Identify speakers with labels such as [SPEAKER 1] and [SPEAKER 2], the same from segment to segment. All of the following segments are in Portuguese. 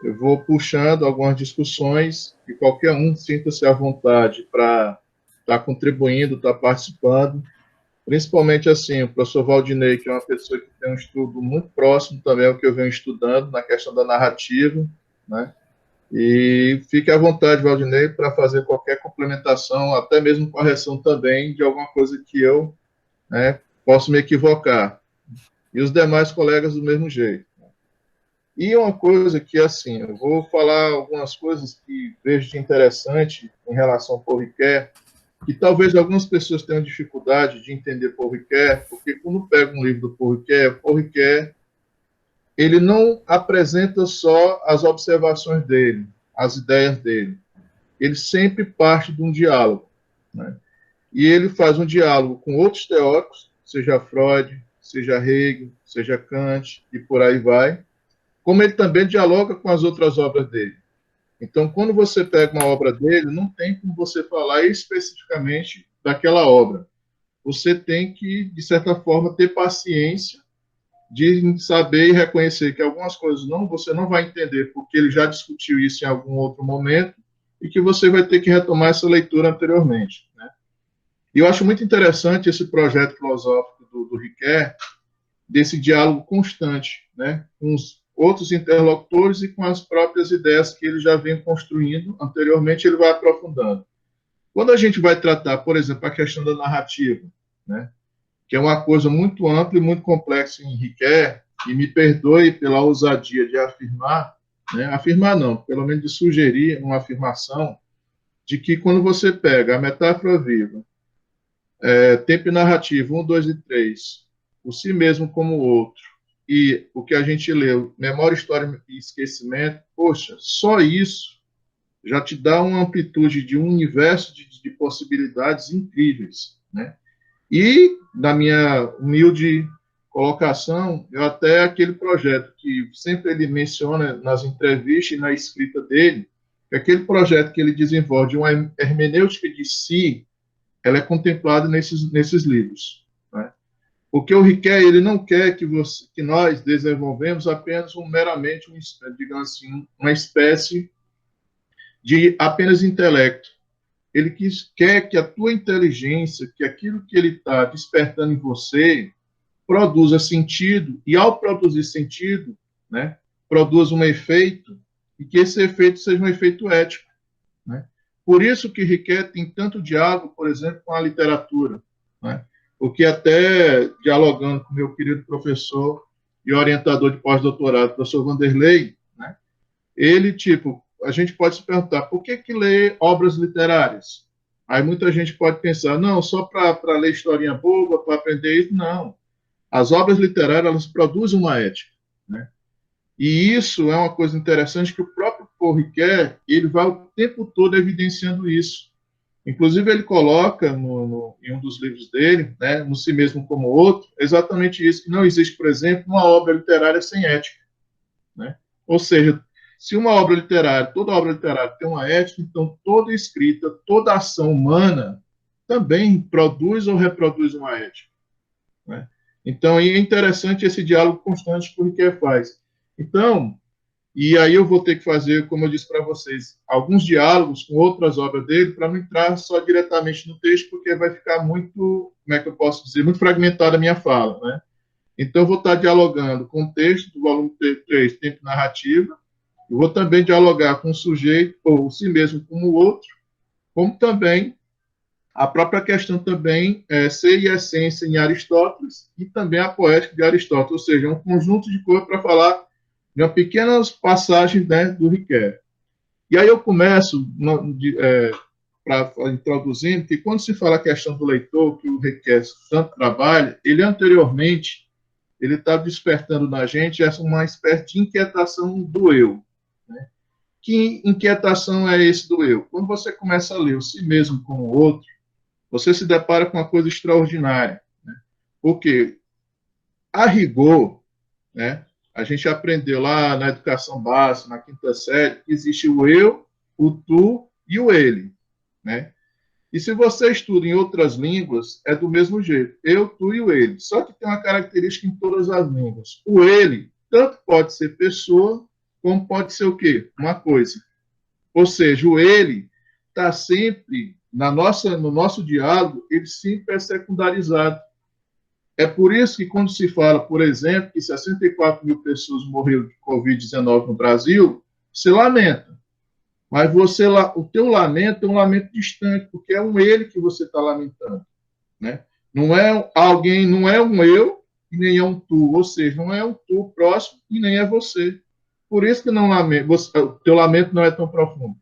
[SPEAKER 1] Eu vou puxando algumas discussões e qualquer um sinta-se à vontade para estar contribuindo, estar participando. Principalmente assim, o professor Valdinei, que é uma pessoa que tem um estudo muito próximo também ao que eu venho estudando na questão da narrativa, né? E fique à vontade, Valdinei, para fazer qualquer complementação, até mesmo correção também de alguma coisa que eu, né, posso me equivocar. E os demais colegas do mesmo jeito. E uma coisa que, assim, eu vou falar algumas coisas que vejo de interessante em relação ao Paul Ricoeur, que talvez algumas pessoas tenham dificuldade de entender Paul Ricoeur, porque quando pega um livro do Paul Ricoeur, ele não apresenta só as observações dele, as ideias dele. Ele sempre parte de um diálogo, né? E ele faz um diálogo com outros teóricos, seja Freud, seja Hegel, seja Kant, e por aí vai, como ele também dialoga com as outras obras dele. Então, quando você pega uma obra dele, não tem como você falar especificamente daquela obra. Você tem que, de certa forma, ter paciência de saber e reconhecer que algumas coisas você não vai entender porque ele já discutiu isso em algum outro momento e que você vai ter que retomar essa leitura anteriormente, né? E eu acho muito interessante esse projeto filosófico do Ricoeur, desse diálogo constante, né, com os outros interlocutores e com as próprias ideias que ele já vem construindo anteriormente, ele vai aprofundando. Quando a gente vai tratar, por exemplo, a questão da narrativa, né, que é uma coisa muito ampla e muito complexa em Ricoeur, e me perdoe pela ousadia de afirmar, né, afirmar não, pelo menos de sugerir uma afirmação, de que quando você pega a metáfora viva, tempo e narrativa 1, 2 e 3, o si mesmo como o outro, e o que a gente leu, memória, história e esquecimento, poxa, só isso já te dá uma amplitude de um universo de possibilidades incríveis, né? E, na minha humilde colocação, eu até aquele projeto que sempre ele menciona nas entrevistas e na escrita dele, é aquele projeto que ele desenvolve de uma hermenêutica de si, ela é contemplada nesses livros, né? Porque o Ricoeur, ele não quer que nós desenvolvemos apenas meramente, digamos assim, uma espécie de apenas intelecto. Ele quer que a tua inteligência, que aquilo que ele está despertando em você, produza sentido, e ao produzir sentido, né, produza um efeito, e que esse efeito seja um efeito ético, né? Por isso que Ricoeur tem tanto diálogo, por exemplo, com a literatura, né? Porque até dialogando com meu querido professor e orientador de pós-doutorado, professor Vanderlei, né? Ele, tipo, a gente pode se perguntar, por que ler obras literárias? Aí muita gente pode pensar, não, só para ler historinha boba, para aprender isso, não. As obras literárias, elas produzem uma ética, né? E isso é uma coisa interessante que o próprio Paul Ricoeur, ele vai o tempo todo evidenciando isso. Inclusive, ele coloca em um dos livros dele, né, no Si Mesmo como Outro, exatamente isso, que não existe, por exemplo, uma obra literária sem ética, né? Ou seja, se uma obra literária, toda obra literária tem uma ética, então toda escrita, toda ação humana também produz ou reproduz uma ética, né? Então, é interessante esse diálogo constante que o Ricoeur faz. Então, e aí eu vou ter que fazer, como eu disse para vocês, alguns diálogos com outras obras dele para não entrar só diretamente no texto, porque vai ficar muito, como é que eu posso dizer, muito fragmentada a minha fala, né? Então, eu vou estar dialogando com o texto do volume 3, Tempo e Narrativa, eu vou também dialogar com o sujeito, ou si mesmo como o outro, como também a própria questão também ser e essência em Aristóteles e também a poética de Aristóteles, ou seja, um conjunto de coisas para falar de uma pequena passagem, né, do Ricoeur. E aí eu começo introduzindo que quando se fala a questão do leitor, que o Ricoeur tanto trabalha, ele anteriormente ele está despertando na gente uma espécie de inquietação do eu, né? Que inquietação é esse do eu? Quando você começa a ler o si mesmo como o outro, você se depara com uma coisa extraordinária, né? Porque, a rigor, né, a gente aprendeu lá na educação básica, na quinta série, que existe o eu, o tu e o ele, né? E se você estuda em outras línguas, é do mesmo jeito. Eu, tu e o ele. Só que tem uma característica em todas as línguas. O ele tanto pode ser pessoa, como pode ser o quê? Uma coisa. Ou seja, o ele está sempre, no nosso diálogo, ele sempre é secundarizado. É por isso que quando se fala, por exemplo, que 64 mil pessoas morreram de Covid-19 no Brasil, se lamenta. Mas o teu lamento é um lamento distante, porque é um ele que você está lamentando, né? Não é alguém, não é um eu e nem é um tu, ou seja, não é um tu próximo e nem é você. Por isso que não lamento, o teu lamento não é tão profundo.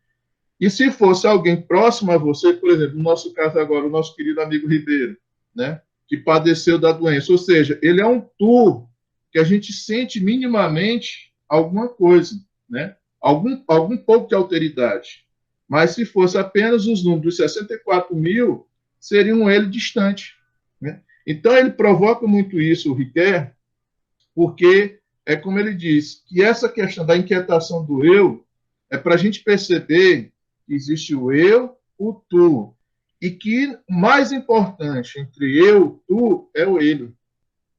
[SPEAKER 1] E se fosse alguém próximo a você, por exemplo, no nosso caso agora, o nosso querido amigo Ribeiro, né, que padeceu da doença, ou seja, ele é um tu que a gente sente minimamente alguma coisa, né? Algum pouco de alteridade. Mas se fosse apenas os números dos 64 mil, seria um ele distante, né? Então ele provoca muito isso, o Riquet, porque é como ele diz, que essa questão da inquietação do eu é para a gente perceber que existe o eu, o tu, e que o mais importante entre eu e o tu é o ele.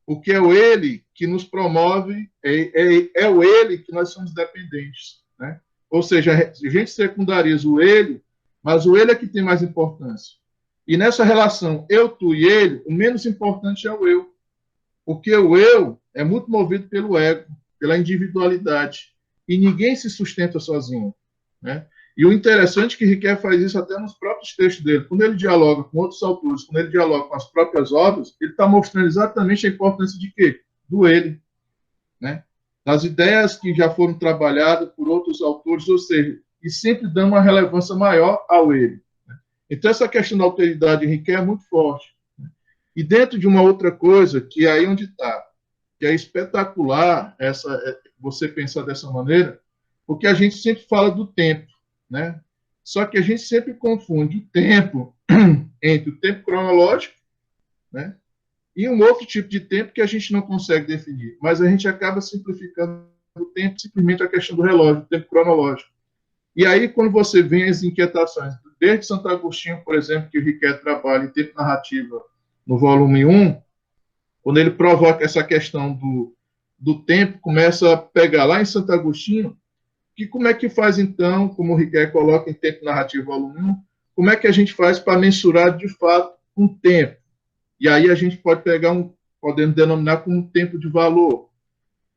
[SPEAKER 1] Porque é o ele que nos promove, é o ele que nós somos dependentes, né? Ou seja, a gente secundariza o ele, mas o ele é que tem mais importância. E nessa relação eu, tu e ele, o menos importante é o eu. Porque o eu é muito movido pelo ego, pela individualidade. E ninguém se sustenta sozinho, né? E o interessante é que Riquet faz isso até nos próprios textos dele. Quando ele dialoga com outros autores, quando ele dialoga com as próprias obras, ele está mostrando exatamente a importância de quê? Do ele, né? Das ideias que já foram trabalhadas por outros autores, ou seja, e sempre dando uma relevância maior ao ele, né? Então, essa questão da alteridade de Riquet é muito forte. E dentro de uma outra coisa, que é aí onde está, que é espetacular você pensar dessa maneira, porque a gente sempre fala do tempo, né? Só que a gente sempre confunde o tempo entre o tempo cronológico, né? E um outro tipo de tempo que a gente não consegue definir, mas a gente acaba simplificando o tempo simplesmente a questão do relógio, o tempo cronológico. E aí, quando você vê as inquietações, desde Santo Agostinho, por exemplo, que o Riquet trabalha em tempo narrativa no volume 1, quando ele provoca essa questão do tempo, começa a pegar lá em Santo Agostinho, que como é que faz então, como o Riquet coloca em tempo narrativo volume 1, como é que a gente faz para mensurar de fato um tempo? E aí a gente pode pegar podemos denominar como um tempo de valor.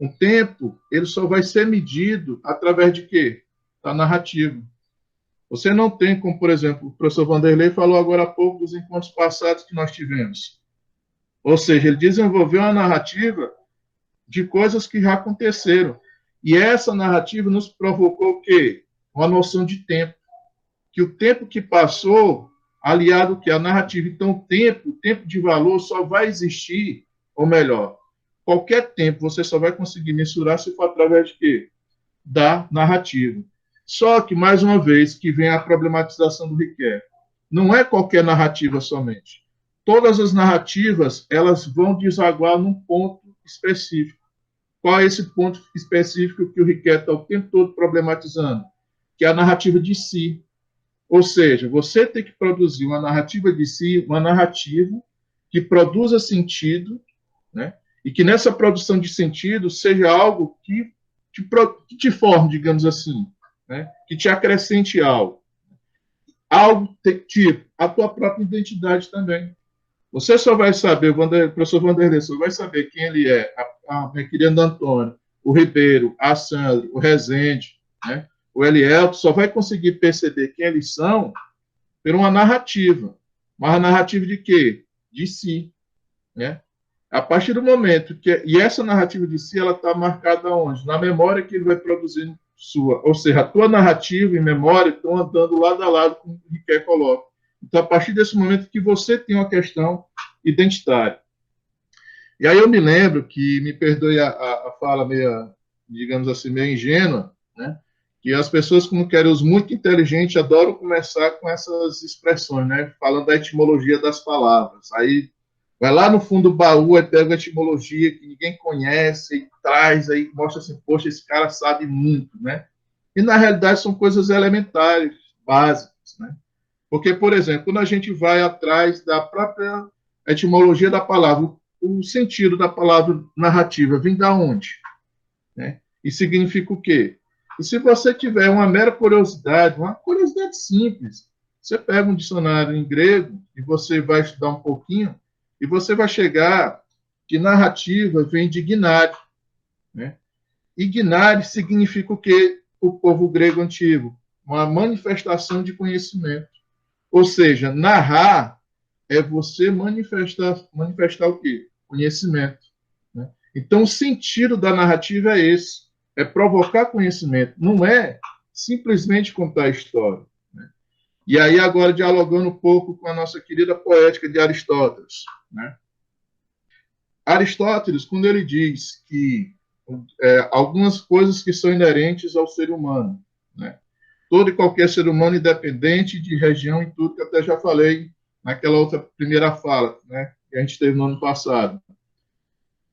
[SPEAKER 1] Um tempo, ele só vai ser medido através de quê? Da narrativa. Você não tem, como por exemplo, o professor Vanderlei falou agora há pouco dos encontros passados que nós tivemos. Ou seja, ele desenvolveu uma narrativa de coisas que já aconteceram. E essa narrativa nos provocou o quê? Uma noção de tempo. Que o tempo que passou, aliado que a narrativa, então o tempo de valor só vai existir, ou melhor, qualquer tempo você só vai conseguir mensurar se for através de quê? Da narrativa. Só que, mais uma vez, que vem a problematização do Riquet. Não é qualquer narrativa somente. Todas as narrativas, elas vão desaguar num ponto específico. Qual é esse ponto específico que o Riquet está o tempo todo problematizando? Que é a narrativa de si. Ou seja, você tem que produzir uma narrativa de si, uma narrativa que produza sentido, né? E que nessa produção de sentido seja algo que te forme, digamos assim, né? Que te acrescente algo. Algo tipo a tua própria identidade também. Você só vai saber, o professor Vanderlei só vai saber quem ele é, a minha querida Antônia, o Ribeiro, a Sandra, o Rezende, né? O Elielto, só vai conseguir perceber quem eles são por uma narrativa. Mas a narrativa de quê? De si, né? A partir do momento que... E essa narrativa de si, ela está marcada onde? Na memória que ele vai produzindo sua. Ou seja, a tua narrativa e memória estão andando lado a lado, como o Riquet coloca. Então, a partir desse momento que você tem uma questão identitária. E aí eu me lembro que, me perdoe a fala meio, digamos assim, meio ingênua, né? Que as pessoas, como querem os muito inteligentes, adoram começar com essas expressões, né? Falando da etimologia das palavras. Aí vai lá no fundo do baú e pega a etimologia que ninguém conhece e traz, aí mostra assim, poxa, esse cara sabe muito, né? E, na realidade, são coisas elementares, básicas, né? Porque, por exemplo, quando a gente vai atrás da própria etimologia da palavra, o sentido da palavra narrativa vem da onde? Né? E significa o quê? E se você tiver uma mera curiosidade, uma curiosidade simples, você pega um dicionário em grego e você vai estudar um pouquinho e você vai chegar que narrativa vem de gnare, né? E gnare significa o quê? O povo grego antigo, uma manifestação de conhecimento. Ou seja, narrar é você manifestar o quê? Conhecimento. Né? Então, o sentido da narrativa é esse, é provocar conhecimento, não é simplesmente contar a história. Né? E aí, agora, dialogando um pouco com a nossa querida poética de Aristóteles. Né? Aristóteles, quando ele diz que algumas coisas que são inerentes ao ser humano, né? Todo e qualquer ser humano, independente de região e tudo, que eu até já falei naquela outra primeira fala, né, que a gente teve no ano passado.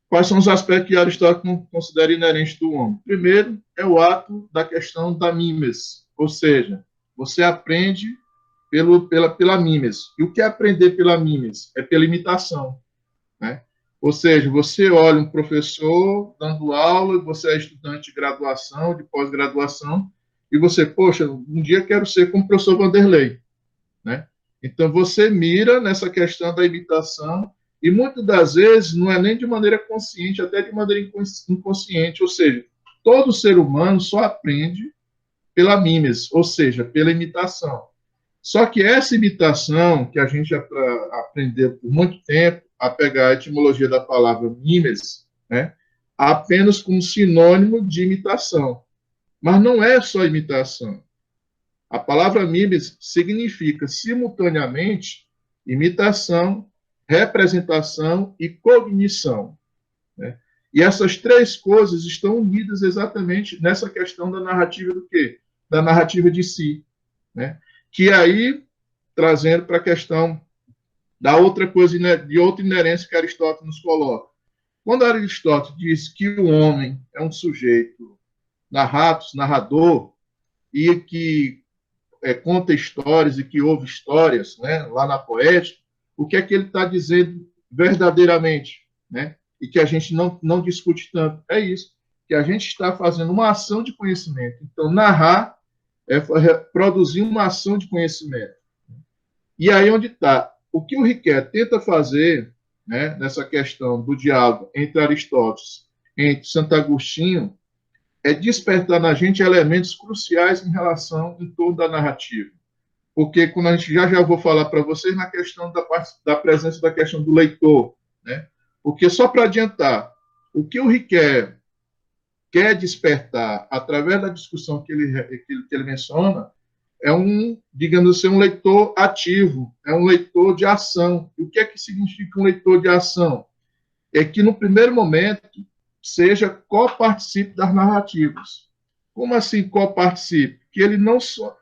[SPEAKER 1] Quais são os aspectos que Aristóteles considera inerentes do homem? Primeiro, é o ato da questão da mimes, ou seja, você aprende pela mimes. E o que é aprender pela mimes? É pela imitação. Né? Ou seja, você olha um professor dando aula, você é estudante de graduação, de pós-graduação, e você, poxa, um dia quero ser como o professor Vanderlei. Né? Então, você mira nessa questão da imitação, e muitas das vezes não é nem de maneira consciente, até de maneira inconsciente, ou seja, todo ser humano só aprende pela mimes, ou seja, pela imitação. Só que essa imitação, que a gente já aprendeu por muito tempo, a pegar a etimologia da palavra mimes, né, apenas como sinônimo de imitação. Mas não é só imitação. A palavra mimes significa simultaneamente imitação, representação e cognição. Né? E essas três coisas estão unidas exatamente nessa questão da narrativa do quê? Da narrativa de si. Né? Que aí, trazendo para a questão da outra coisa, de outra inerência que Aristóteles nos coloca. Quando Aristóteles diz que o homem é um sujeito narrador, e que conta histórias e que ouve histórias, né, lá na poética, o que é que ele está dizendo verdadeiramente, né? E que a gente não discute tanto. É isso, que a gente está fazendo uma ação de conhecimento. Então, narrar é produzir uma ação de conhecimento. E aí onde está? O que o Riquet tenta fazer, né, nessa questão do diálogo entre Aristóteles, entre Santo Agostinho, é despertar na gente elementos cruciais em relação em torno da narrativa. Porque quando a gente já vou falar para vocês na questão da presença da questão do leitor, né? Porque só para adiantar, o que o Riquet quer despertar através da discussão que ele menciona é digamos assim, um leitor ativo, é um leitor de ação. E o que é que significa um leitor de ação? É que no primeiro momento seja coparticipe das narrativas. Como assim coparticipe? Que ele não só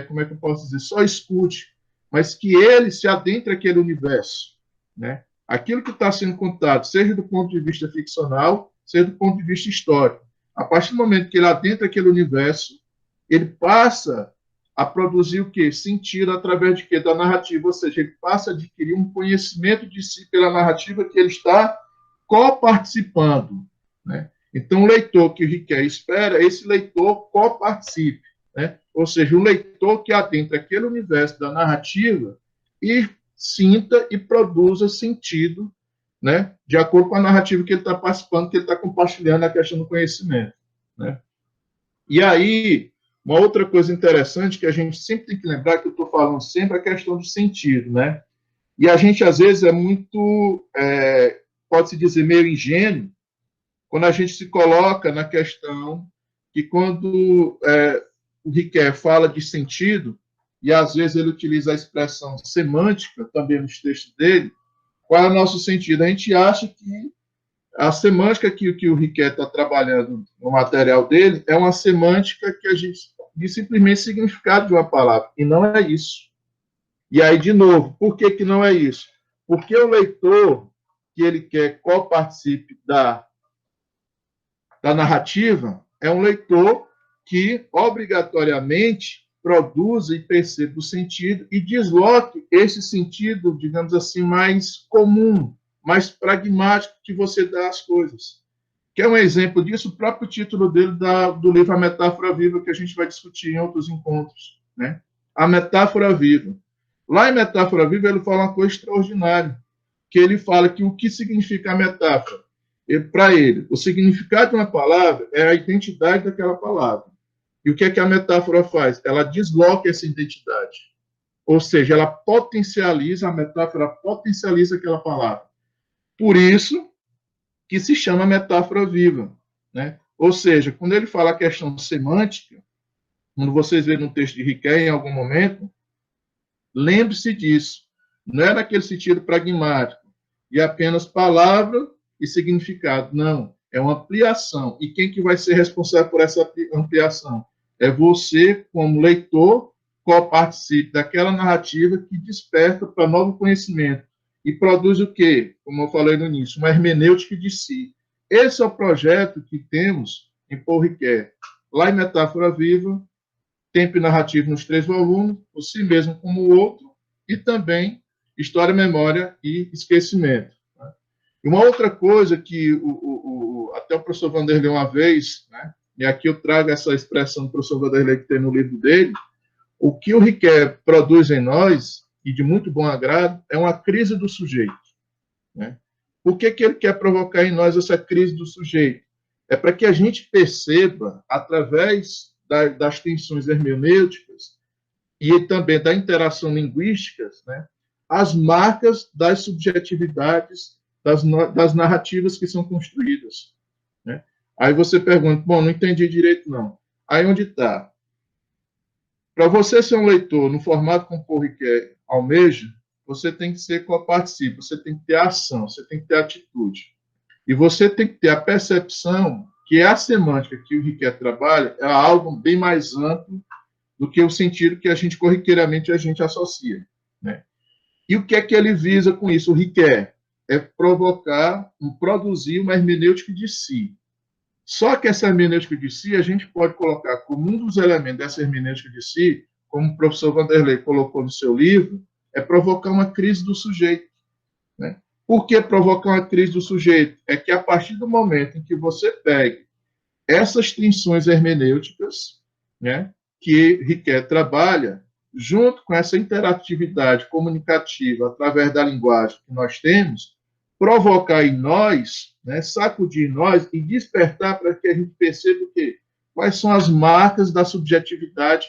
[SPEAKER 1] como é que eu posso dizer, só escute, mas que ele se adentre aquele universo, né? Aquilo que está sendo contado, seja do ponto de vista ficcional, seja do ponto de vista histórico. A partir do momento que ele adentra aquele universo, ele passa a produzir o quê? Sentido através de quê? Da narrativa, ou seja, ele passa a adquirir um conhecimento de si pela narrativa que ele está coparticipando, né? Então, o leitor que o Riquet espera, esse leitor coparticipe, né? Ou seja, o leitor que adentra aquele universo da narrativa e sinta e produza sentido, né? De acordo com a narrativa que ele está participando, que ele está compartilhando a questão do conhecimento, né? E aí, uma outra coisa interessante que a gente sempre tem que lembrar, que eu estou falando sempre, é a questão do sentido, né? E a gente, às vezes, é muito, pode-se dizer, meio ingênuo, quando a gente se coloca na questão que quando o Riquet fala de sentido, e às vezes ele utiliza a expressão semântica também nos textos dele, qual é o nosso sentido? A gente acha que a semântica que o Riquet está trabalhando no material dele é uma semântica que a gente diz simplesmente significado de uma palavra, e não é isso. E aí, de novo, por que não é isso? Porque o leitor que ele quer coparticipe da narrativa é um leitor que obrigatoriamente produza e perceba o sentido e desloque esse sentido, digamos assim, mais comum, mais pragmático que você dá às coisas. Que é um exemplo disso, o próprio título dele do livro A Metáfora Viva, que a gente vai discutir em outros encontros, né? A Metáfora Viva. Lá em Metáfora Viva, ele fala uma coisa extraordinária, que ele fala que o que significa a metáfora? Para ele, o significado de uma palavra é a identidade daquela palavra. E o que é que a metáfora faz? Ela desloca essa identidade. Ou seja, ela potencializa, a metáfora potencializa aquela palavra. Por isso que se chama metáfora viva, né? Ou seja, quando ele fala a questão semântica, quando vocês verem no texto de Riquet em algum momento, lembre-se disso. Não é naquele sentido pragmático, e apenas palavra e significado. Não, é uma ampliação. E quem que vai ser responsável por essa ampliação? É você, como leitor, co-participe daquela narrativa que desperta para novo conhecimento e produz o quê? Como eu falei no início, uma hermenêutica de si. Esse é o projeto que temos em Paul Ricoeur. Lá em Metáfora Viva, tempo e narrativo nos 3 volumes, o Si Mesmo como o Outro, e também História, Memória e Esquecimento. Né? E uma outra coisa que até o professor Vanderlei uma vez, né, e aqui eu trago essa expressão do professor Vanderlei que tem no livro dele, o que o Ricoeur produz em nós, e de muito bom agrado, é uma crise do sujeito. Né? Por que ele quer provocar em nós essa crise do sujeito? É para que a gente perceba, através das tensões hermenêuticas e também da interação linguística, né, as marcas das subjetividades, das narrativas que são construídas. Né? Aí você pergunta, bom, não entendi direito, não. Aí onde está? Para você ser um leitor no formato como Paul Ricoeur almeja, você tem que ser co-participe, você tem que ter ação, você tem que ter atitude. E você tem que ter a percepção que a semântica que o Ricoeur trabalha é algo bem mais amplo do que o sentido que a gente corriqueiramente a gente associa. Né? E o que é que ele visa com isso? O Ricoeur é provocar, produzir uma hermenêutica de si. Só que essa hermenêutica de si a gente pode colocar como um dos elementos dessa hermenêutica de si, como o professor Vanderlei colocou no seu livro, é provocar uma crise do sujeito. Né? Por que provocar uma crise do sujeito? É que a partir do momento em que você pegue essas tensões hermenêuticas, né, que Ricoeur trabalha, junto com essa interatividade comunicativa através da linguagem que nós temos, provocar em nós, né, sacudir em nós e despertar para que a gente perceba o quê? Quais são as marcas da subjetividade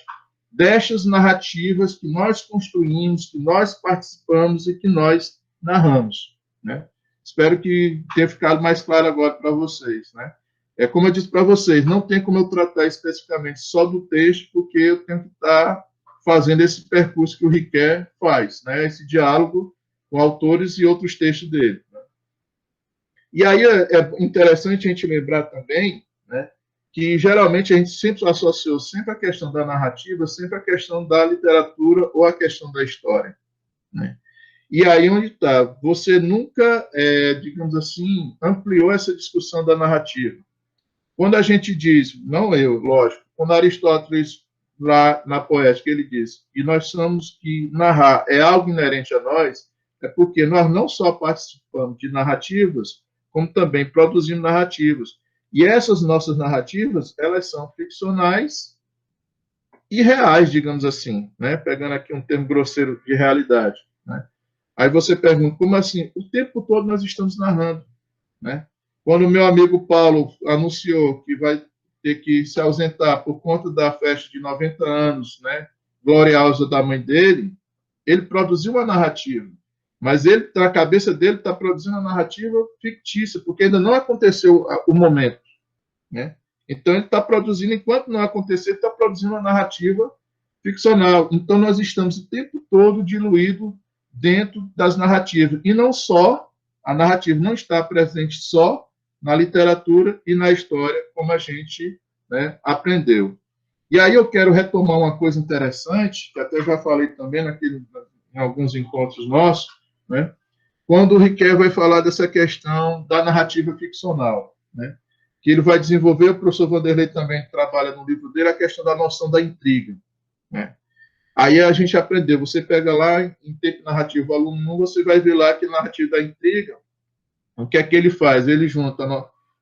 [SPEAKER 1] destas narrativas que nós construímos, que nós participamos e que nós narramos. Né? Espero que tenha ficado mais claro agora para vocês. Né? Como eu disse para vocês, não tem como eu tratar especificamente só do texto, porque eu tenho que estar fazendo esse percurso que o Ricoeur faz, né? Esse diálogo com autores e outros textos dele. Né? E aí é interessante a gente lembrar também, né, que geralmente a gente sempre associou sempre a questão da narrativa, sempre a questão da literatura ou a questão da história. Né? E aí onde está? Você nunca, digamos assim, ampliou essa discussão da narrativa. Quando a gente diz, não eu, lógico, quando Aristóteles, lá na Poética, ele diz que nós somos que narrar é algo inerente a nós, é porque nós não só participamos de narrativas, como também produzimos narrativas. E essas nossas narrativas, elas são ficcionais e reais, digamos assim, né? Pegando aqui um termo grosseiro de realidade. Né? Aí você pergunta, como assim? O tempo todo nós estamos narrando. Né? Quando o meu amigo Paulo anunciou que vai ter que se ausentar por conta da festa de 90 anos, né, gloriosa da mãe dele, ele produziu uma narrativa. Mas ele, na cabeça dele, está produzindo uma narrativa fictícia, porque ainda não aconteceu o momento. Né? Então, ele está produzindo, enquanto não acontecer, ele está produzindo uma narrativa ficcional. Então, nós estamos o tempo todo diluídos dentro das narrativas. E não só, a narrativa não está presente só na literatura e na história, como a gente, né, aprendeu. E aí eu quero retomar uma coisa interessante, que até já falei também em alguns encontros nossos, né, quando o Ricoeur vai falar dessa questão da narrativa ficcional, né, que ele vai desenvolver, o professor Vanderlei também trabalha no livro dele, a questão da noção da intriga. Né? Aí a gente aprendeu, você pega lá em tempo narrativo aluno 1, você vai ver lá que narrativa da intriga, o que é que ele faz? Ele junta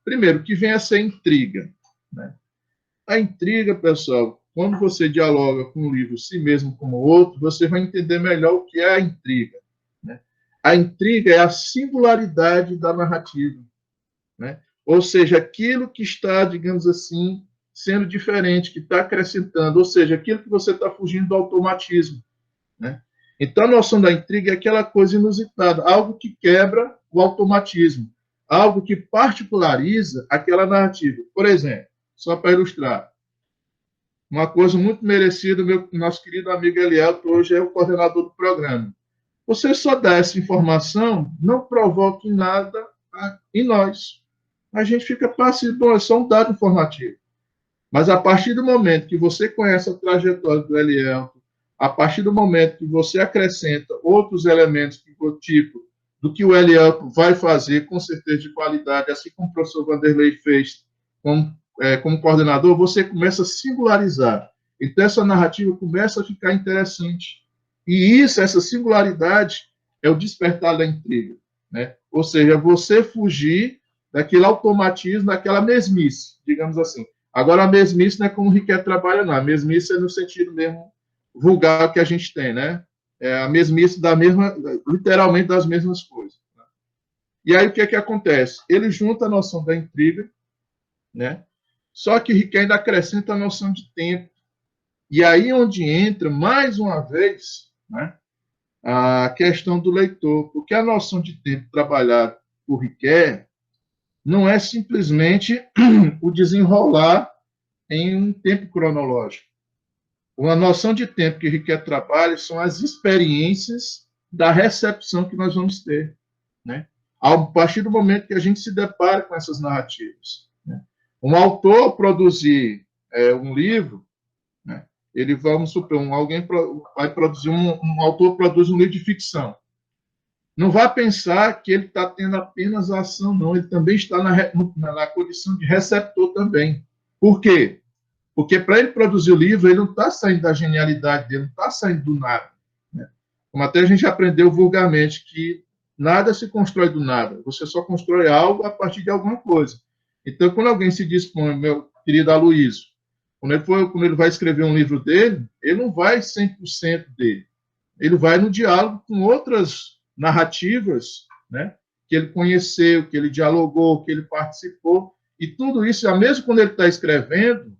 [SPEAKER 1] Primeiro, o que vem a ser intriga, né? A intriga, pessoal, quando você dialoga com um livro, si mesmo como outro, você vai entender melhor o que é a intriga, né? A intriga é a singularidade da narrativa, né? Ou seja, aquilo que está, digamos assim, sendo diferente, que está acrescentando, ou seja, aquilo que você está fugindo do automatismo, né? Então, a noção da intriga é aquela coisa inusitada, algo que quebra o automatismo, algo que particulariza aquela narrativa. Por exemplo, só para ilustrar, uma coisa muito merecida, meu nosso querido amigo Eliel, que hoje é o coordenador do programa. Você só dá essa informação, não provoca em nada em nós. A gente fica passivo, bom, é só um dado informativo. Mas a partir do momento que você conhece a trajetória do Eliel, a partir do momento que você acrescenta outros elementos, tipo do que o Eliel vai fazer, com certeza de qualidade, assim como o professor Vanderlei fez como coordenador, você começa a singularizar. Então, essa narrativa começa a ficar interessante. E isso, essa singularidade, é o despertar da intriga, né? Ou seja, você fugir daquele automatismo, daquela mesmice, digamos assim. Agora, a mesmice não é como o Riquet trabalha, não. A mesmice é no sentido mesmo vulgar que a gente tem, né? É a mesmice da mesma, literalmente das mesmas coisas. Né? E aí, o que é que acontece? Ele junta a noção da intriga, né? Só que Riquet ainda acrescenta a noção de tempo. E aí onde entra, mais uma vez, né, a questão do leitor. Porque a noção de tempo trabalhada por Riquet não é simplesmente o desenrolar em um tempo cronológico. Uma noção de tempo que Riquet trabalha são as experiências da recepção que nós vamos ter, né? A partir do momento que a gente se depara com essas narrativas. Né? Um autor produzir um livro, né? Ele, vamos supor, alguém vai produzir, um autor produz um livro de ficção. Não vá pensar que ele está tendo apenas a ação, não. Ele também está na condição de receptor também. Por quê? Porque para ele produzir o livro, ele não está saindo da genialidade dele, não está saindo do nada. Né? Como até a gente aprendeu vulgarmente que nada se constrói do nada. Você só constrói algo a partir de alguma coisa. Então, quando alguém se dispõe, meu querido Aloysio, quando ele vai escrever um livro dele, ele não vai 100% dele. Ele vai no diálogo com outras narrativas, né, que ele conheceu, que ele dialogou, que ele participou. E tudo isso, mesmo quando ele está escrevendo,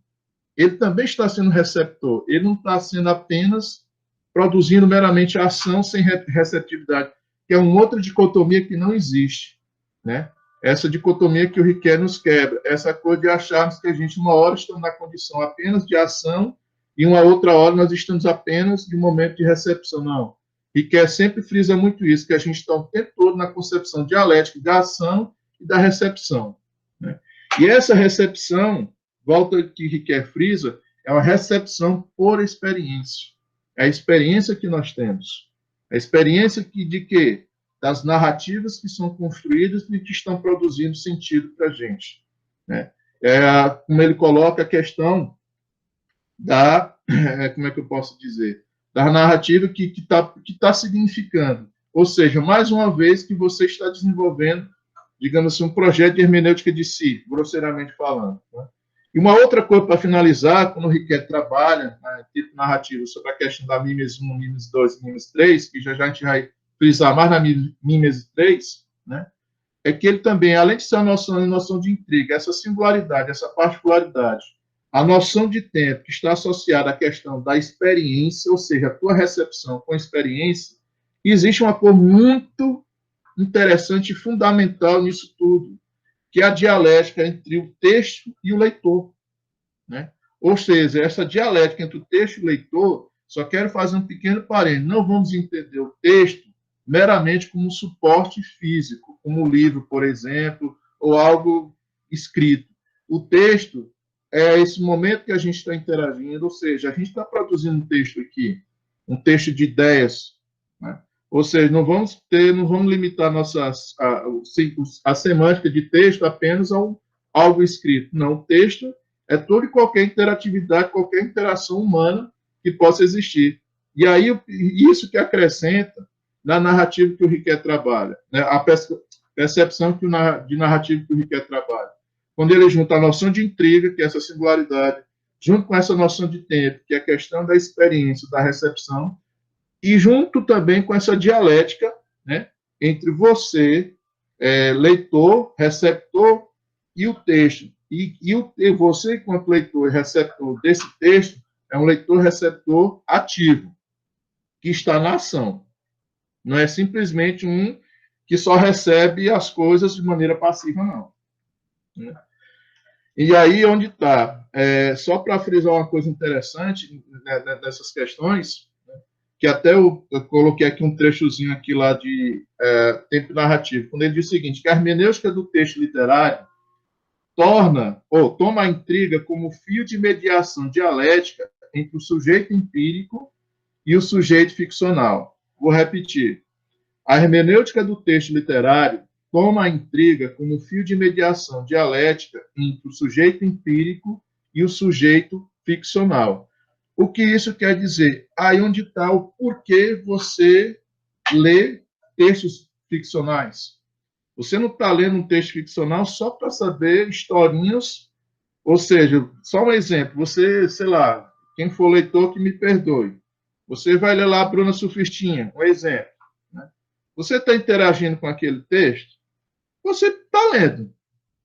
[SPEAKER 1] ele também está sendo receptor. Ele não está sendo apenas produzindo meramente ação sem receptividade, que é uma outra dicotomia que não existe, né? Essa dicotomia que o Riquet nos quebra, essa coisa de acharmos que a gente, uma hora, estamos na condição apenas de ação e uma outra hora nós estamos apenas de momento de recepção. Não. Riquet sempre frisa muito isso, que a gente está o tempo todo na concepção dialética da ação e da recepção. Né? E essa recepção, volta que Riquet frisa, é uma recepção por experiência. É a experiência que nós temos. A experiência de quê? Das narrativas que são construídas e que estão produzindo sentido para a gente. Né? Como ele coloca a questão da, como é que eu posso dizer, da narrativa que tá significando. Ou seja, mais uma vez que você está desenvolvendo, digamos assim, um projeto de hermenêutica de si, grosseiramente falando. Né? E uma outra coisa para finalizar, quando o Riquet trabalha, né, tipo narrativo, sobre a questão da Mimes 1, Mimes 2 Mimes 3, que já a gente vai frisar mais na Mimes 3, né, é que ele também, além de ser a noção de intriga, essa singularidade, essa particularidade, a noção de tempo que está associada à questão da experiência, ou seja, a tua recepção com a experiência, existe uma cor muito interessante e fundamental nisso tudo, que é a dialética entre o texto e o leitor. Né? Ou seja, essa dialética entre o texto e o leitor, só quero fazer um pequeno parênteses, não vamos entender o texto meramente como um suporte físico, como um livro, por exemplo, ou algo escrito. O texto é esse momento que a gente está interagindo, ou seja, a gente está produzindo um texto aqui, um texto de ideias, né? Ou seja, não vamos limitar a semântica de texto apenas a algo escrito. Não, o texto é toda e qualquer interatividade, qualquer interação humana que possa existir. E aí, isso que acrescenta na narrativa que o Riquet trabalha, né? A percepção de narrativa que o Riquet trabalha. quando ele junta a noção de intriga, que é essa singularidade, junto com essa noção de tempo, que é a questão da experiência, da recepção, e junto também com essa dialética, né, entre você, leitor, receptor, e o texto. E você, enquanto leitor e receptor desse texto, é um leitor-receptor ativo, que está na ação. Não é simplesmente um que só recebe as coisas de maneira passiva, não. E aí, onde está? Só para frisar uma coisa interessante nessas questões, que até eu coloquei aqui um trechozinho aqui lá de tempo narrativo, quando ele diz o seguinte, que a hermenêutica do texto literário toma a intriga como fio de mediação dialética entre o sujeito empírico e o sujeito ficcional. Vou repetir. A hermenêutica do texto literário toma a intriga como fio de mediação dialética entre o sujeito empírico e o sujeito ficcional. O que isso quer dizer? Aí onde está o porquê você lê textos ficcionais. Você não está lendo um texto ficcional só para saber historinhas, ou seja, só um exemplo, você, sei lá, quem for leitor que me perdoe, você vai ler lá a Bruna Surfistinha, um exemplo. Né? Você está interagindo com aquele texto, você está lendo,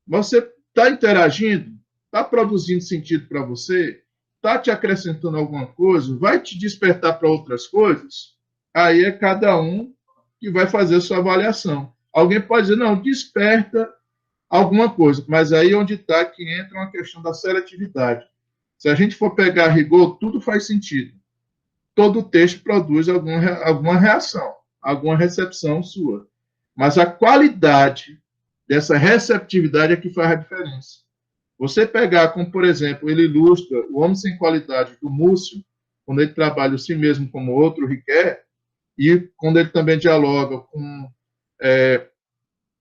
[SPEAKER 1] você está interagindo, está produzindo sentido para você, está te acrescentando alguma coisa, vai te despertar para outras coisas, aí é cada um que vai fazer a sua avaliação. Alguém pode dizer, não, desperta alguma coisa, mas aí onde está que entra uma questão da seletividade. Se a gente for pegar a rigor, tudo faz sentido. Todo texto produz alguma reação, alguma recepção sua. Mas a qualidade dessa receptividade é que faz a diferença. Você pegar, como por exemplo, ele ilustra O Homem Sem Qualidade, do Múcio, quando ele trabalha o si mesmo como outro requer, e quando ele também dialoga com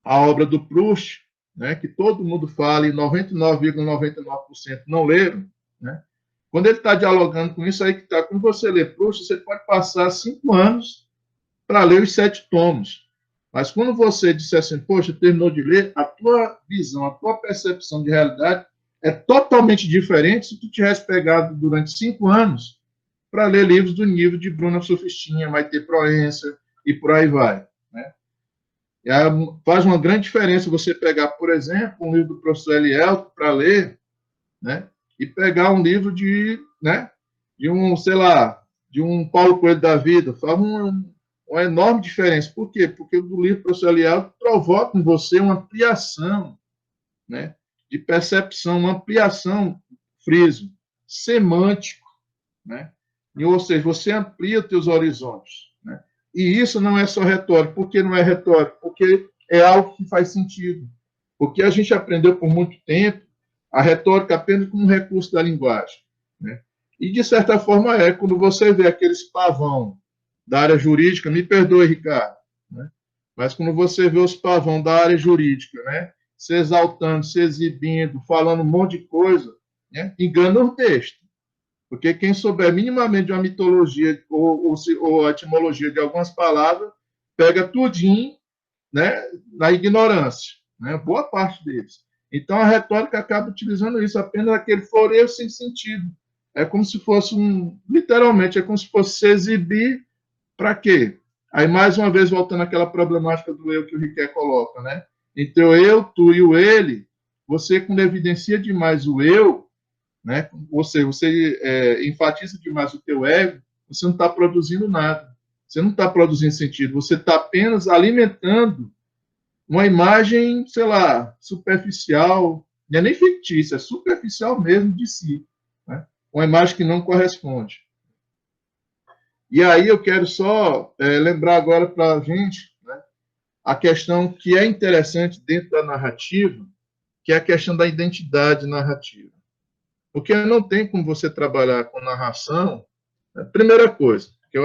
[SPEAKER 1] a obra do Proust, né, que todo mundo fala e 99,99% não leram, né? Quando ele está dialogando com isso aí que está, quando você lê Proust, você pode passar 5 anos para ler os 7 tomos. Mas quando você disser assim, poxa, terminou de ler, a tua visão, a tua percepção de realidade é totalmente diferente se tu tivesse pegado durante 5 anos para ler livros do nível de Bruna Surfistinha, Maite Proença e por aí vai. Né? Faz uma grande diferença você pegar, por exemplo, um livro do professor Eliel para ler, né? E pegar um livro de um, sei lá, de um Paulo Coelho da vida. Faz uma enorme diferença. Por quê? Porque o livro do professor Eliel provoca em você uma ampliação, né? De percepção, uma ampliação, friso, semântico, né? Ou seja, você amplia os teus horizontes. Né? E isso não é só retórica. Por que não é retórica? Porque é algo que faz sentido. Porque a gente aprendeu por muito tempo a retórica apenas como um recurso da linguagem. Né? E, de certa forma, quando você vê aqueles pavão da área jurídica, me perdoe, Ricardo, né? Mas quando você vê os pavão da área jurídica, né? Se exaltando, se exibindo, falando um monte de coisa, né? Engana o texto. Porque quem souber minimamente de uma mitologia ou a etimologia de algumas palavras, pega tudinho, né, na ignorância, né, boa parte deles. Então, a retórica acaba utilizando isso, apenas aquele floreio sem sentido. É como se fosse literalmente, é como se fosse se exibir para quê? Aí, mais uma vez, voltando àquela problemática do eu que o Riquet coloca, né? Entre o eu, tu e o ele, você, quando evidencia demais o eu, né? Ou seja, você enfatiza demais o teu ego, você não está produzindo nada. Você não está produzindo sentido. Você está apenas alimentando uma imagem, sei lá, superficial, não é nem fictícia, é superficial mesmo de si. Né? Uma imagem que não corresponde. E aí eu quero só lembrar agora para a gente, né, a questão que é interessante dentro da narrativa, que é a questão da identidade narrativa. Porque não tem como você trabalhar com narração. Primeira coisa, que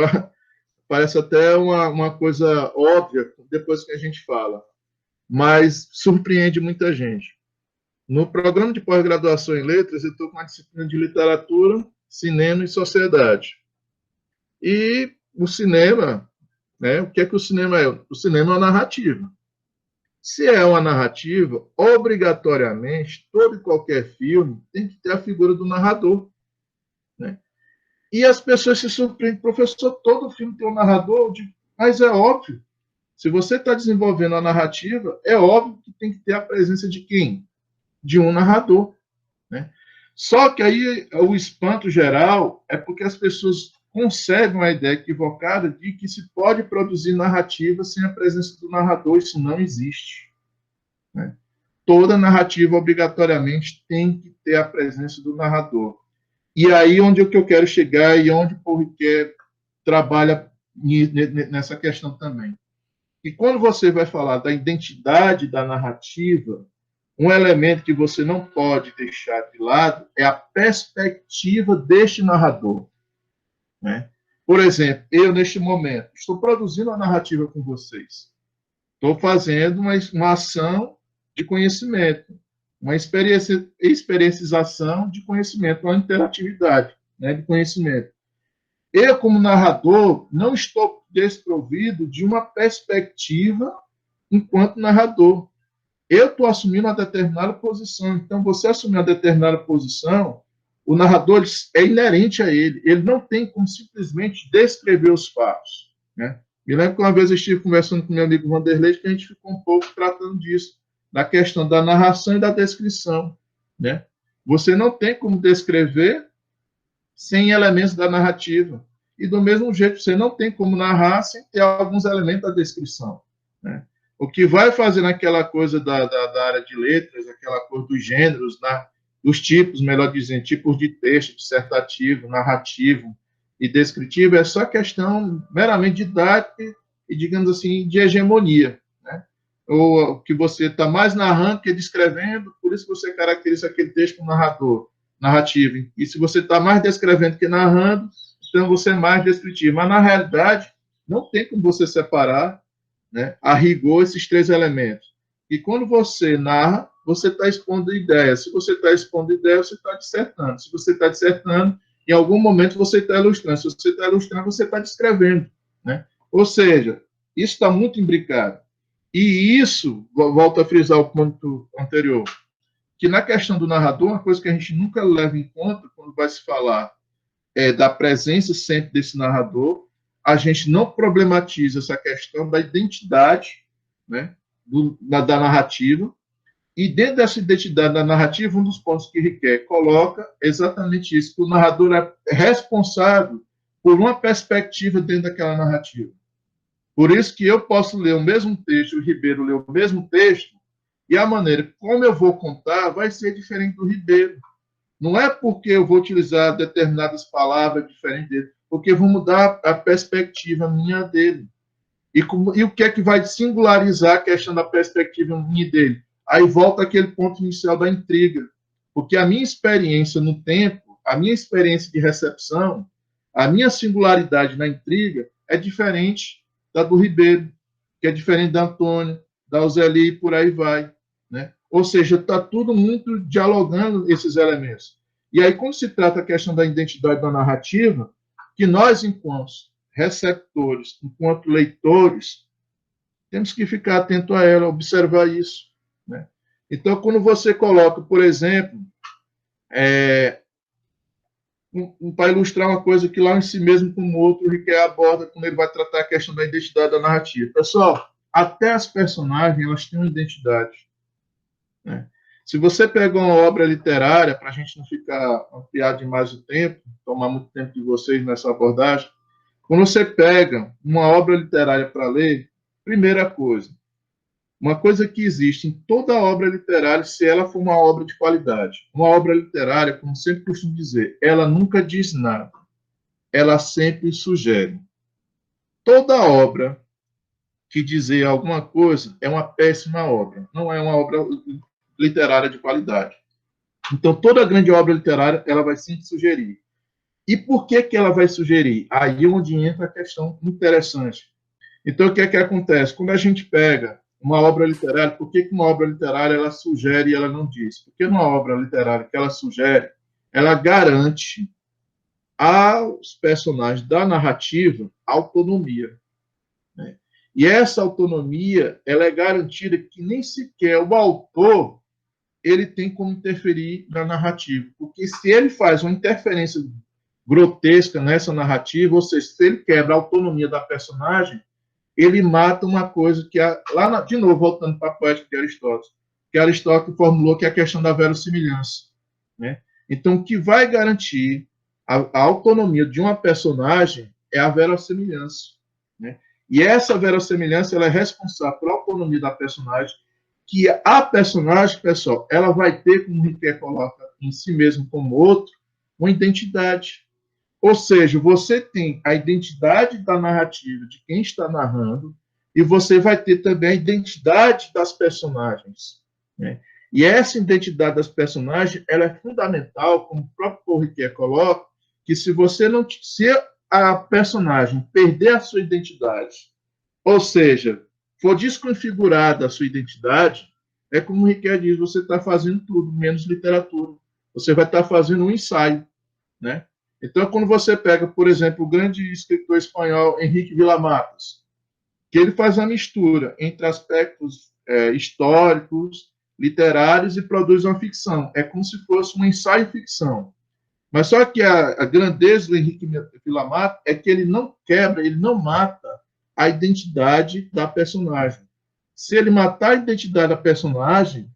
[SPEAKER 1] parece até uma coisa óbvia depois que a gente fala, mas surpreende muita gente. No programa de pós-graduação em letras, eu estou com a disciplina de literatura, cinema e sociedade. E o cinema, né, o que é que o cinema é? O cinema é uma narrativa. Se é uma narrativa, obrigatoriamente, todo e qualquer filme tem que ter a figura do narrador, né? E as pessoas se surpreendem, professor, todo filme tem um narrador? Mas é óbvio. Se você está desenvolvendo a narrativa, é óbvio que tem que ter a presença de quem? De um narrador, né? Só que aí o espanto geral é porque as pessoas concebem a ideia equivocada de que se pode produzir narrativa sem a presença do narrador. Isso não existe, né? Toda narrativa obrigatoriamente tem que ter a presença do narrador. E aí onde é que eu quero chegar e onde o Porriquet trabalha nessa questão também. E quando você vai falar da identidade da narrativa, um elemento que você não pode deixar de lado é a perspectiva deste narrador, né? Por exemplo, eu, neste momento, estou produzindo uma narrativa com vocês. Estou fazendo uma ação de conhecimento, uma experienciação de conhecimento, uma interatividade, né, de conhecimento. Eu, como narrador, não estou desprovido de uma perspectiva enquanto narrador. Eu estou assumindo uma determinada posição. Então, você assumir uma determinada posição, o narrador é inerente a ele. Ele não tem como simplesmente descrever os fatos, né? Me lembro que uma vez eu estive conversando com meu amigo Vanderlei, que a gente ficou um pouco tratando disso, da questão da narração e da descrição, né? Você não tem como descrever sem elementos da narrativa. E do mesmo jeito, você não tem como narrar sem ter alguns elementos da descrição, né? O que vai fazer naquela coisa da área de letras, aquela coisa dos gêneros, dos tipos, melhor dizendo, tipos de texto, dissertativo, narrativo e descritivo, é só questão meramente didática e, digamos assim, de hegemonia, né? Ou que você está mais narrando que descrevendo, por isso você caracteriza aquele texto como narrativo. E se você está mais descrevendo que narrando, então você é mais descritivo. Mas, na realidade, não tem como você separar, né, a rigor esses três elementos. E quando você narra, você está expondo ideias. Se você está expondo ideias, você está dissertando. Se você está dissertando, em algum momento você está ilustrando. Se você está ilustrando, você está descrevendo, né? Ou seja, isso está muito imbricado. E isso, volto a frisar o ponto anterior, que na questão do narrador, uma coisa que a gente nunca leva em conta quando vai se falar da presença sempre desse narrador, a gente não problematiza essa questão da identidade, né, da narrativa, e dentro dessa identidade da narrativa, um dos pontos que Riquet coloca é exatamente isso, que o narrador é responsável por uma perspectiva dentro daquela narrativa. Por isso que eu posso ler o mesmo texto, o Ribeiro lê o mesmo texto, e a maneira como eu vou contar vai ser diferente do Ribeiro. Não é porque eu vou utilizar determinadas palavras diferentes dele, porque eu vou mudar a perspectiva minha dele. E o que é que vai singularizar a questão da perspectiva minha dele? Aí volta aquele ponto inicial da intriga. Porque a minha experiência no tempo, a minha experiência de recepção, a minha singularidade na intriga é diferente da do Ribeiro, que é diferente da Antônia, da Uzeli e por aí vai, né? Ou seja, está tudo muito dialogando esses elementos. E aí, quando se trata a questão da identidade da narrativa, que nós, enquanto receptores, enquanto leitores, temos que ficar atento a ela, observar isso, né? Então, quando você coloca, por exemplo, para ilustrar uma coisa que lá em si mesmo, como o outro, o Riquet aborda quando ele vai tratar a questão da identidade da narrativa. Pessoal, até as personagens, elas têm uma identidade, né? Se você pegar uma obra literária, para a gente não ficar ampliar demais o tempo, tomar muito tempo de vocês nessa abordagem, quando você pega uma obra literária para ler, primeira coisa, uma coisa que existe em toda obra literária, se ela for uma obra de qualidade. Uma obra literária, como sempre costumo dizer, ela nunca diz nada, ela sempre sugere. Toda obra que dizer alguma coisa é uma péssima obra, não é uma obra literária de qualidade. Então, toda grande obra literária, ela vai sempre sugerir. E por que ela vai sugerir? Aí é onde entra a questão interessante. Então, o que é que acontece? Quando a gente pega uma obra literária, por que uma obra literária ela sugere e ela não diz? Porque uma obra literária que ela sugere, ela garante aos personagens da narrativa autonomia, né? E essa autonomia ela é garantida que nem sequer o autor ele tem como interferir na narrativa. Porque se ele faz uma interferência grotesca nessa narrativa, ou seja, se ele quebra a autonomia da personagem, ele mata uma coisa que, de novo, voltando para a poética de Aristóteles, que Aristóteles formulou que é a questão da verossimilhança. Né? Então, o que vai garantir a autonomia de uma personagem é a verossimilhança. Né? E essa verossimilhança ela é responsável pela autonomia da personagem, que a personagem, pessoal, ela vai ter, como o Riquet coloca em si mesmo como outro, uma identidade. Ou seja, você tem a identidade da narrativa de quem está narrando e você vai ter também a identidade das personagens. Né? E essa identidade das personagens ela é fundamental, como o próprio Paul Ricoeur coloca, que se você não, se a personagem perder a sua identidade, ou seja, for desconfigurada a sua identidade, é como o Ricoeur diz, você está fazendo tudo, menos literatura. Você vai estar fazendo um ensaio, né? Então, quando você pega, por exemplo, o grande escritor espanhol Henrique Villamatas, que ele faz a mistura entre aspectos históricos, literários e produz uma ficção. É como se fosse um ensaio-ficção. Mas só que a grandeza do Henrique Villamatas é que ele não quebra, ele não mata a identidade da personagem. Se ele matar a identidade da personagem,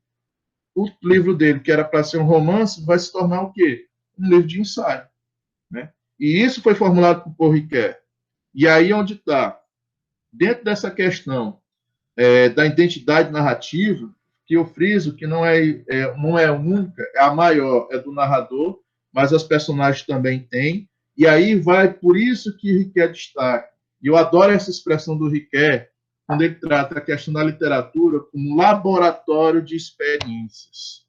[SPEAKER 1] o livro dele, que era para ser um romance, vai se tornar o quê? Um livro de ensaio. Né? E isso foi formulado por Paul Ricoeur. E aí onde está? Dentro dessa questão da identidade narrativa, que eu friso que não é única, é a maior, é do narrador, mas as personagens também têm. E aí vai, por isso que Ricoeur destaca. E eu adoro essa expressão do Ricoeur, quando ele trata a questão da literatura como laboratório de experiências.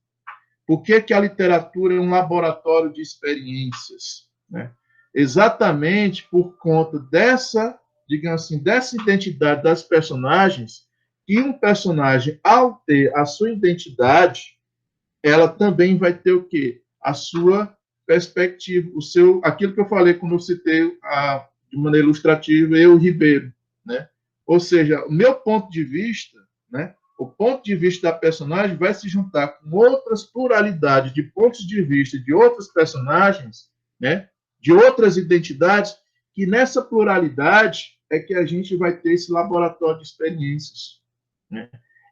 [SPEAKER 1] Por que a literatura é um laboratório de experiências? Né? Exatamente por conta dessa, digamos assim, dessa identidade das personagens, que um personagem, ao ter a sua identidade, ela também vai ter o quê? A sua perspectiva, aquilo que eu falei quando eu citei de maneira ilustrativa, eu, Ribeiro, né? Ou seja, o meu ponto de vista, né? O ponto de vista da personagem vai se juntar com outras pluralidades de pontos de vista de outros personagens, né? De outras identidades, que nessa pluralidade é que a gente vai ter esse laboratório de experiências. Né?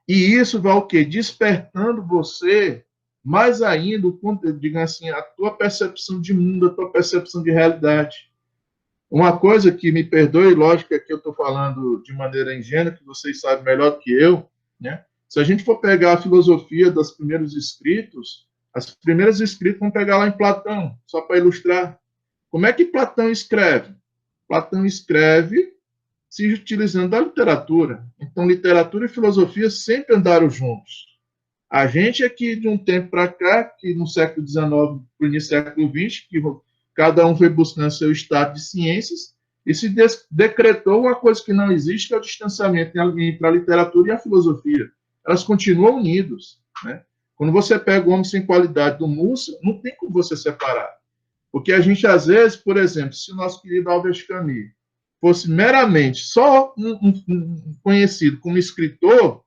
[SPEAKER 1] E isso vai o quê? Despertando você mais ainda, digamos assim, a tua percepção de mundo, a tua percepção de realidade. Uma coisa que me perdoe, lógico, é que eu estou falando de maneira ingênua, que vocês sabem melhor do que eu, né? Se a gente for pegar a filosofia dos primeiros escritos, as primeiras escritas vão pegar lá em Platão, só para ilustrar. Como é que Platão escreve? Platão escreve se utilizando da literatura. Então, literatura e filosofia sempre andaram juntos. A gente aqui, de um tempo para cá, que no século XIX, para o início do século XX, que cada um foi buscando seu estado de ciências, e se decretou uma coisa que não existe, que é o distanciamento entre a literatura e a filosofia. Elas continuam unidas. Né? Quando você pega o Homem Sem Qualidade do Mussa, não tem como você separar. Porque a gente, às vezes, por exemplo, se o nosso querido Albert Camus fosse meramente só um conhecido como escritor,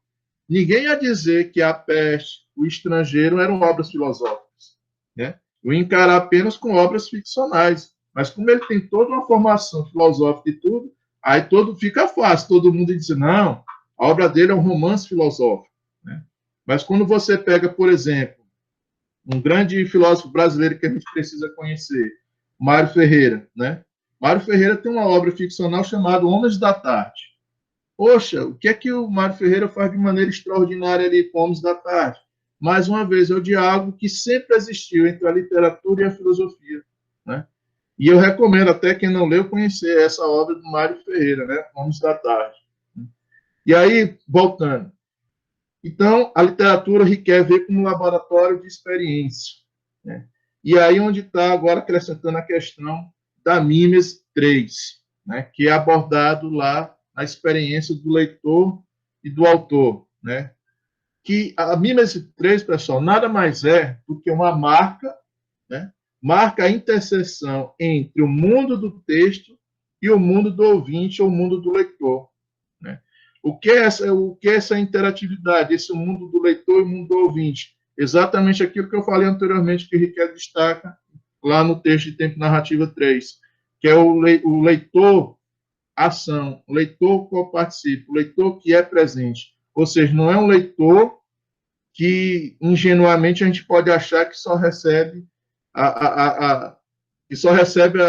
[SPEAKER 1] ninguém ia dizer que A Peste, O Estrangeiro eram obras filosóficas. Né? Eu ia encarar apenas com obras ficcionais. Mas como ele tem toda uma formação filosófica e tudo, aí fica fácil todo mundo dizer, não, a obra dele é um romance filosófico. Né? Mas quando você pega, por exemplo, um grande filósofo brasileiro que a gente precisa conhecer, Mário Ferreira, né? Mário Ferreira tem uma obra ficcional chamada Homens da Tarde. Poxa, o que é que o Mário Ferreira faz de maneira extraordinária ali com Homens da Tarde? Mais uma vez, é o diálogo que sempre existiu entre a literatura e a filosofia. Né? E eu recomendo até quem não leu conhecer essa obra do Mário Ferreira, né? Homens da Tarde. E aí, voltando. Então, a literatura requer ver como um laboratório de experiência. Né? E aí onde está agora acrescentando a questão da Mimes 3, né? Que é abordado lá na experiência do leitor e do autor. Né? Que a Mimes 3, pessoal, nada mais é do que uma marca, né? Marca a interseção entre o mundo do texto e o mundo do ouvinte ou o mundo do leitor. Né? o que é essa interatividade, esse mundo do leitor e mundo do ouvinte? Exatamente aquilo que eu falei anteriormente, que o Riquet destaca lá no texto de Tempo Narrativa 3, que é o leitor ação, o leitor co-participa, o leitor que é presente. Ou seja, não é um leitor que ingenuamente a gente pode achar que só recebe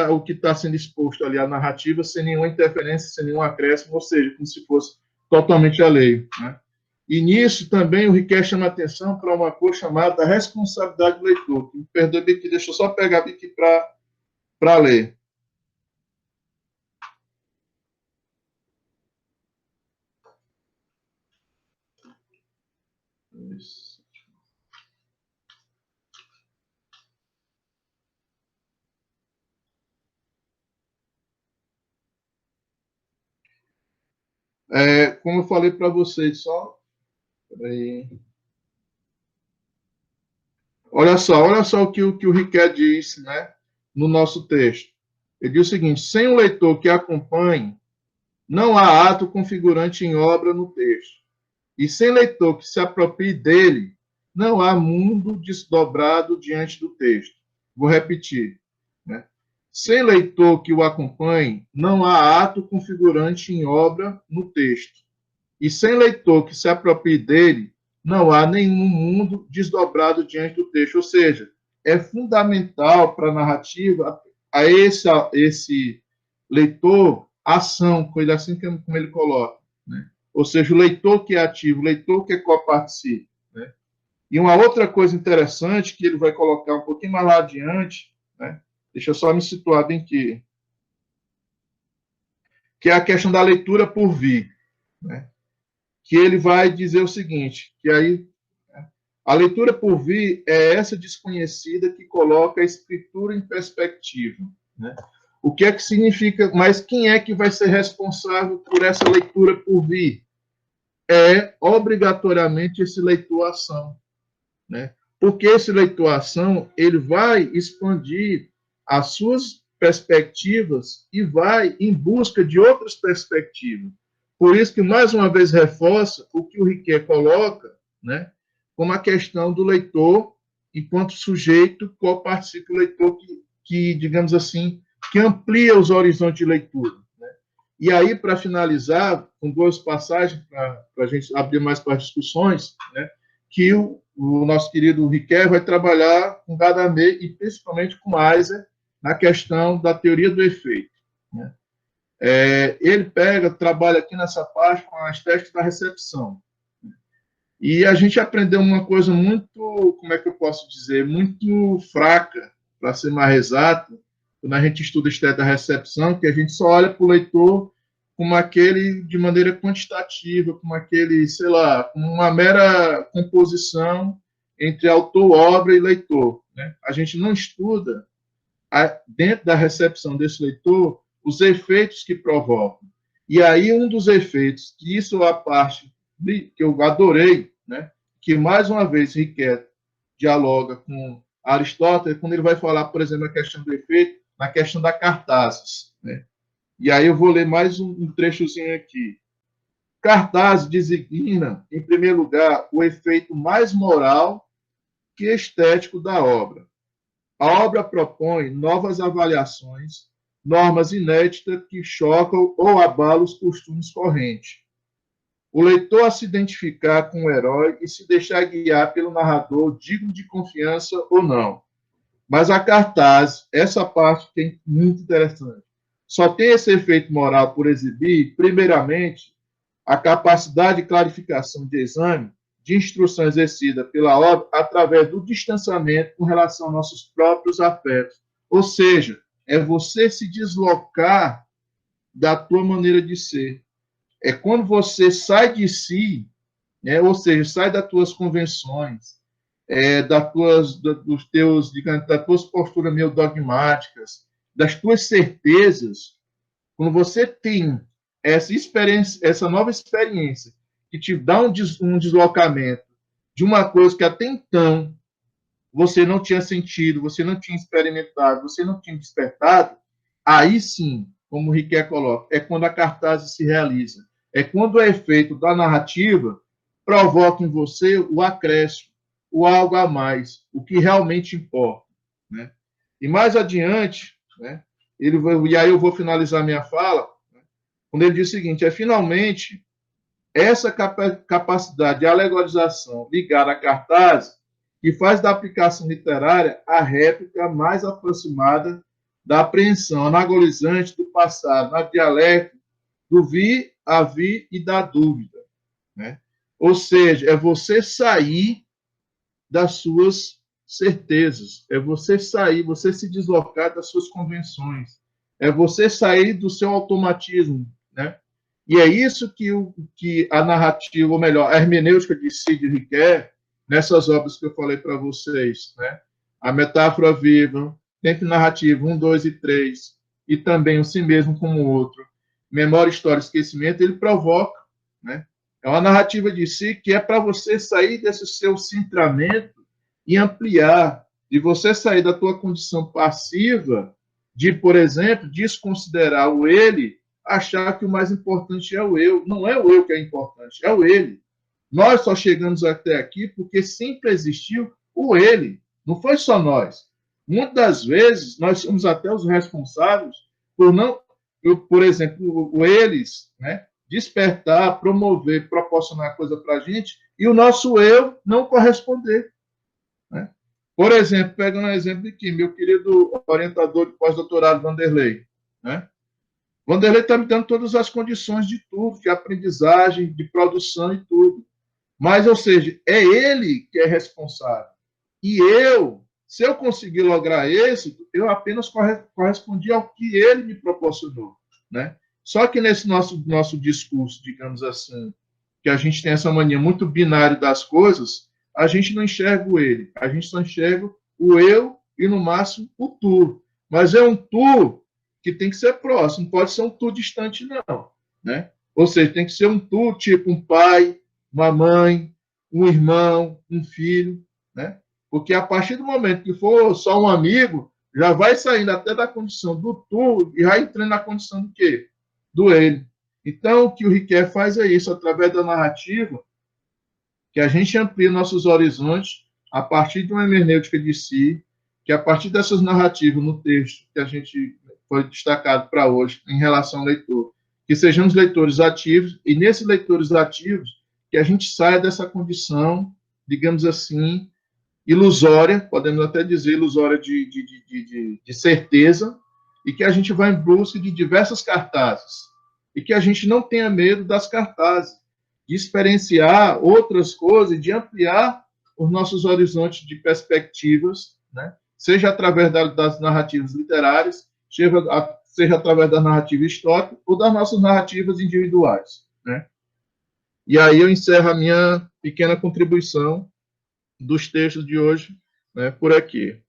[SPEAKER 1] o que está sendo exposto ali, a narrativa, sem nenhuma interferência, sem nenhum acréscimo, ou seja, como se fosse totalmente alheio. Né? E nisso também o Riquet chama atenção para uma coisa chamada responsabilidade do leitor. Me perdoe aqui, deixa eu só pegar aqui para ler. Isso. Como eu falei para vocês, só. Peraí. Olha só o que o Riquet diz, né, no nosso texto. Ele diz o seguinte: sem um leitor que acompanhe, não há ato configurante em obra no texto. E sem leitor que se aproprie dele, não há mundo desdobrado diante do texto. Vou repetir. Né? Sem leitor que o acompanhe, não há ato configurante em obra no texto. E sem leitor que se aproprie dele, não há nenhum mundo desdobrado diante do texto. Ou seja, é fundamental para a narrativa a esse leitor ação, coisa assim como ele coloca. Né? Ou seja, o leitor que é ativo, o leitor que coparticipa. Né? E uma outra coisa interessante que ele vai colocar um pouquinho mais lá adiante, né? Deixa eu só me situar bem aqui, que é a questão da leitura por vir. Né? Que ele vai dizer o seguinte, que aí a leitura por vir é essa desconhecida que coloca a escritura em perspectiva. Né? O que é que significa, mas quem é que vai ser responsável por essa leitura por vir? É obrigatoriamente esse leitor ação. Né? Porque esse leitor ação, ele vai expandir as suas perspectivas e vai em busca de outras perspectivas. Por isso que, mais uma vez, reforça o que o Riquet coloca, né, como a questão do leitor enquanto sujeito co-participa o leitor que, digamos assim, que amplia os horizontes de leitura. Né? E aí, para finalizar, com duas passagens, para a gente abrir mais para as discussões, né, que o nosso querido Riquet vai trabalhar com Gadamer e principalmente com Eiser na questão da teoria do efeito. Né? Ele trabalha aqui nessa parte com as testes da recepção. E a gente aprendeu uma coisa muito, como é que eu posso dizer, muito fraca, para ser mais exato, quando a gente estuda estética da recepção, que a gente só olha para o leitor como aquele de maneira quantitativa, como aquele, sei lá, como uma mera composição entre autor, obra e leitor. Né? A gente não estuda, dentro da recepção desse leitor, os efeitos que provocam. E aí, um dos efeitos, que isso é a parte que eu adorei, né? Que mais uma vez Riquet dialoga com Aristóteles, quando ele vai falar, por exemplo, a questão do efeito, na questão da cartazes. Né? E aí eu vou ler mais um trechozinho aqui. Cartaz designa, em primeiro lugar, o efeito mais moral que estético da obra. A obra propõe novas avaliações, normas inéditas que chocam ou abalam os costumes correntes. O leitor a se identificar com o herói e se deixar guiar pelo narrador digno de confiança ou não. Mas a cartaz, essa parte que é muito interessante, só tem esse efeito moral por exibir, primeiramente, a capacidade de clarificação de exame, de instrução exercida pela obra através do distanciamento com relação aos nossos próprios afetos. Ou seja, é você se deslocar da tua maneira de ser. É quando você sai de si, né, ou seja, sai das tuas convenções, dos teus, digamos, das tuas posturas meio dogmáticas, das tuas certezas, quando você tem essa experiência, essa nova experiência que te dá um deslocamento de uma coisa que até então você não tinha sentido, você não tinha experimentado, você não tinha despertado, aí sim, como o Riquet coloca, é quando a cartaz se realiza. É quando o efeito da narrativa provoca em você o acréscimo, o algo a mais, o que realmente importa, né? E mais adiante, né, e aí eu vou finalizar minha fala, né, quando ele diz o seguinte, finalmente essa capacidade de alegorização ligada a cartaz que faz da aplicação literária a réplica mais aproximada da apreensão anabolizante do passado, na dialética do vir, a vir e da dúvida, né? Ou seja, é você sair das suas certezas, é você sair, você se deslocar das suas convenções, é você sair do seu automatismo, né? E é isso que a narrativa, ou melhor, a hermenêutica de Cid requer nessas obras que eu falei para vocês, né? A metáfora viva, tempo narrativo 1, 2 e 3, e também o si mesmo como o outro, memória, história, esquecimento, ele provoca, né? É uma narrativa de si que é para você sair desse seu centramento e ampliar, de você sair da tua condição passiva, de, por exemplo, desconsiderar o ele, achar que o mais importante é o eu. Não é o eu que é importante, é o ele. Nós só chegamos até aqui porque sempre existiu o ele. Não foi só nós. Muitas das vezes, nós somos até os responsáveis por não, por exemplo, o eles, né, despertar, promover, proporcionar coisa para a gente e o nosso eu não corresponder, né? Por exemplo, pegando um exemplo aqui, meu querido orientador de pós-doutorado, Vanderlei, né? Vanderlei está me dando todas as condições de tudo, de aprendizagem, de produção e tudo. Mas, ou seja, é ele que é responsável. E eu, se eu conseguir lograr êxito, eu apenas correspondi ao que ele me proporcionou, né? Só que nesse nosso discurso, digamos assim, que a gente tem essa mania muito binária das coisas, a gente não enxerga o ele, a gente só enxerga o eu e, no máximo, o tu. Mas é um tu que tem que ser próximo, não pode ser um tu distante, não, né? Ou seja, tem que ser um tu, tipo um pai, uma mãe, um irmão, um filho, né? Porque a partir do momento que for só um amigo, já vai saindo até da condição do tu e vai entrando na condição do quê? Do ele. Então, o que o Riquet faz é isso, através da narrativa, que a gente amplia nossos horizontes a partir de uma hermenêutica de si, que a partir dessas narrativas no texto que a gente foi destacado para hoje em relação ao leitor, que sejamos leitores ativos, e nesses leitores ativos, que a gente saia dessa condição, digamos assim, ilusória, podemos até dizer ilusória de certeza, e que a gente vá em busca de diversas cartazes, e que a gente não tenha medo das cartazes, de experienciar outras coisas, de ampliar os nossos horizontes de perspectivas, né? Seja através das narrativas literárias, seja através da narrativa histórica ou das nossas narrativas individuais, né? E aí eu encerro a minha pequena contribuição dos textos de hoje, né, por aqui.